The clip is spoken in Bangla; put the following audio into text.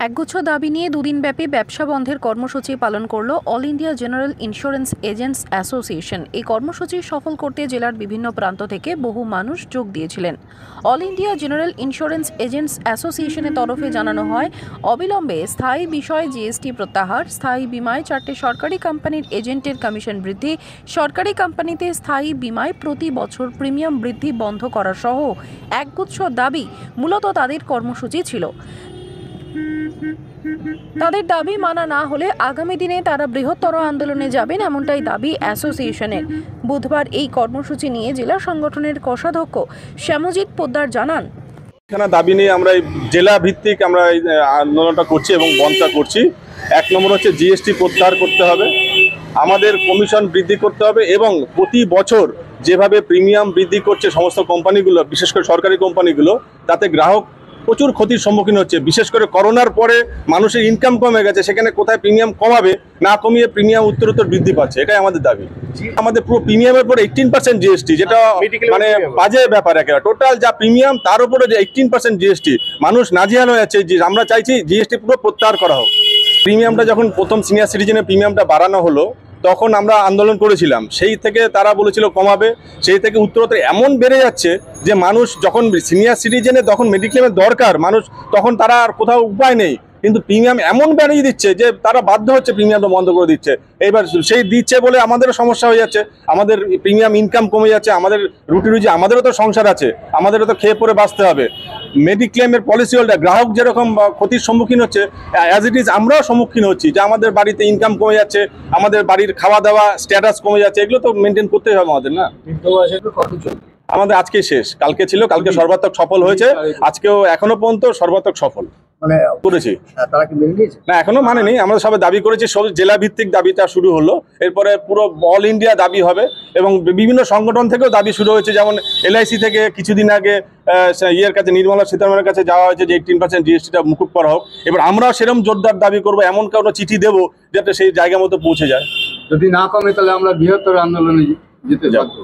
একগুচ্ছ দাবি নিয়ে দুদিনব্যাপী ব্যবসা বন্ধের কর্মসূচি পালন করল all India general insurance agents association. এই কর্মসূচি সফল করতে জেলার বিভিন্ন প্রান্ত থেকে বহু মানুষ যোগ দিয়েছিলেন। All India general insurance agents অ্যাসোসিয়েশনের তরফে জানানো হয়, অবিলম্বে স্থায়ী বিষয় জিএসটি প্রত্যাহার, স্থায়ী বিমায় 4টে সরকারি কোম্পানির এজেন্টের কমিশন বৃদ্ধি, সরকারি কোম্পানিতে স্থায়ী বিমায় প্রতি বছর প্রিমিয়াম বৃদ্ধি বন্ধ করা সহ একগুচ্ছ দাবি মূলত তাদের কর্মসূচি ছিল। তাদের দাবি মানা না হলে আগামী দিনে তারা বৃহত্তর আন্দোলনে যাবেন, এমনটাই দাবি অ্যাসোসিয়েশনের। বুধবার এই কর্মসূচি নিয়ে জেলা সংগঠনের কোষাধ্যক্ষ শ্যামজিৎ পোদ্দার জানান, এখানে দাবি নিয়ে আমরা জেলা ভিত্তিক আমরা এই আন্দোলনটা করছি এবং বন্ধটা করছি। 1 নম্বর হচ্ছে জিএসটি প্রত্যাহার করতে হবে, আমাদের কমিশন বৃদ্ধি করতে হবে এবং প্রতি বছর যেভাবে প্রিমিয়াম বৃদ্ধি করছে সমস্ত কোম্পানিগুলো, বিশেষ করে সরকারি কোম্পানিগুলো, তাতে গ্রাহক প্রচুর ক্ষতির সম্মুখীন হচ্ছে। বিশেষ করে করোনার পরে মানুষের ইনকাম কমে গেছে, সেখানে কোথায় প্রিমিয়াম কমাবে, না কমিয়ে প্রিমিয়াম উত্তরোত্তর বৃদ্ধি পাচ্ছে, এটাই আমাদের দাবি। আমাদের পুরো প্রিমিয়ামের পরে 18% জিএসটি, যেটা মানে বাজে ব্যাপার। একেবারে টোটাল যা প্রিমিয়াম তার উপরে যে 18% জিএসটি, মানুষ নাজেহাল হয়ে যাচ্ছে। আমরা চাইছি জিএসটি পুরো প্রত্যাহার করা হোক। প্রিমিয়ামটা যখন প্রথম সিনিয়র সিটিজেনের প্রিমিয়ামটা বাড়ানো হলো, তখন আমরা আন্দোলন করেছিলাম, সেই থেকে তারা বলেছিল কমাবে, সেই থেকে উত্তরোত্তর এমন বেড়ে যাচ্ছে যে মানুষ যখন সিনিয়র সিটিজেনের তখন মেডিক্লেমের দরকার, মানুষ তখন তারা আর কোথাও উপায় নেই, কিন্তু প্রিমিয়াম এমন বাড়িয়ে দিচ্ছে যে তারা বাধ্য হচ্ছে প্রিমিয়ামটা বন্ধ করে দিচ্ছে। এইবার সেই দিচ্ছে বলে আমাদেরও সমস্যা হয়ে যাচ্ছে, আমাদের প্রিমিয়াম ইনকাম কমে যাচ্ছে, আমাদের রুজি আমাদেরও তো সংসার আছে, আমাদেরও তো খেয়ে পরে বাঁচতে হবে। মেডিক্লেমের পলিসি হোল্ডার গ্রাহক যেরকম ক্ষতির সম্মুখীন হচ্ছে, অ্যাজ ইট ইজ আমরাও সম্মুখীন হচ্ছি, যে আমাদের বাড়িতে ইনকাম কমে যাচ্ছে, আমাদের বাড়ির খাওয়া দাওয়া স্ট্যাটাস কমে যাচ্ছে, এগুলো তো মেনটেন করতেই হবে আমাদের, না? আমাদের আজকে শেষ, কালকে ছিল, কালকে সর্বাত্মক সফল হয়েছে, আজকেও এখনো পর্যন্ত সর্বাত্মক সফল মানে করেছি। তারা কি মেনে নিয়েছে? না, এখনো মানেনি। আমরা সবাই দাবি করেছি, সব জেলা ভিত্তিক দাবিটা শুরু হলো, এরপরে পুরো অল ইন্ডিয়া দাবি হবে এবং বিভিন্ন সংগঠন থেকেও দাবি শুরু হয়েছে। যেমন এলআইসি থেকে কিছুদিন আগে ইয়ের কাছে, নির্মলা সীতারামনের কাছে যাওয়া হয়েছে যে 18% জিএসটিটা মুকুব করা হোক। এবার আমরাও সেরকম জোরদার দাবি করবো, এমন কোনো চিঠি দেবো যাতে সেই জায়গা মতো পৌঁছে যায়। যদি না কমে তাহলে আমরা বৃহত্তর আন্দোলনে যেতে পারবো।